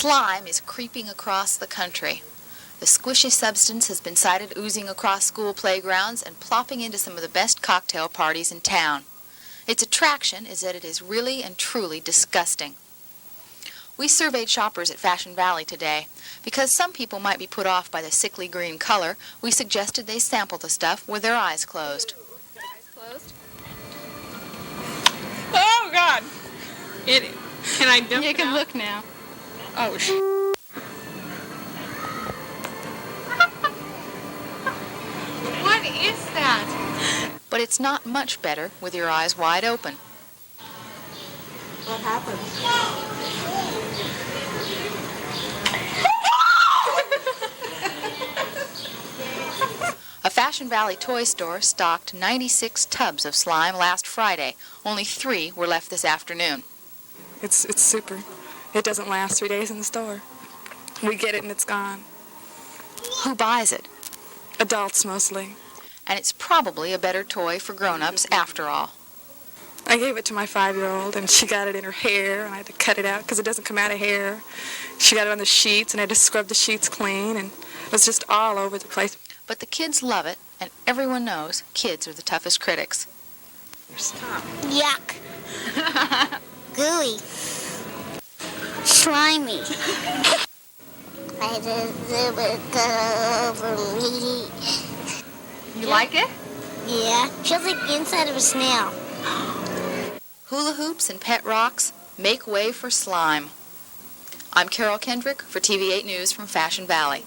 Slime is creeping across the country. The squishy substance has been sighted oozing across school playgrounds and plopping into some of the best cocktail parties in town. Its attraction is that it is really and truly disgusting. We surveyed shoppers at Fashion Valley today. Because some people might be put off by the sickly green color, we suggested they sample the stuff with their eyes closed. Eyes closed? Oh, God! Can I dump it You can out? look now. Oh, What is that? But it's not much better with your eyes wide open. What happened? A Fashion Valley toy store stocked 96 tubs of slime last Friday. Only 3 were left this afternoon. It's super. It doesn't last 3 days in the store. We get it and it's gone. Who buys it? Adults mostly. And it's probably a better toy for grown-ups after all. I gave it to my 5-year-old and she got it in her hair and I had to cut it out because it doesn't come out of hair. She got it on the sheets and I had to scrub the sheets clean and it was just all over the place. But the kids love it, and everyone knows kids are the toughest critics. Stop. Yuck. Gooey. Slimy. I just over me. You like it? Yeah, feels like the inside of a snail. Hula hoops and pet rocks make way for slime. I'm Carol Kendrick for TV8 News from Fashion Valley.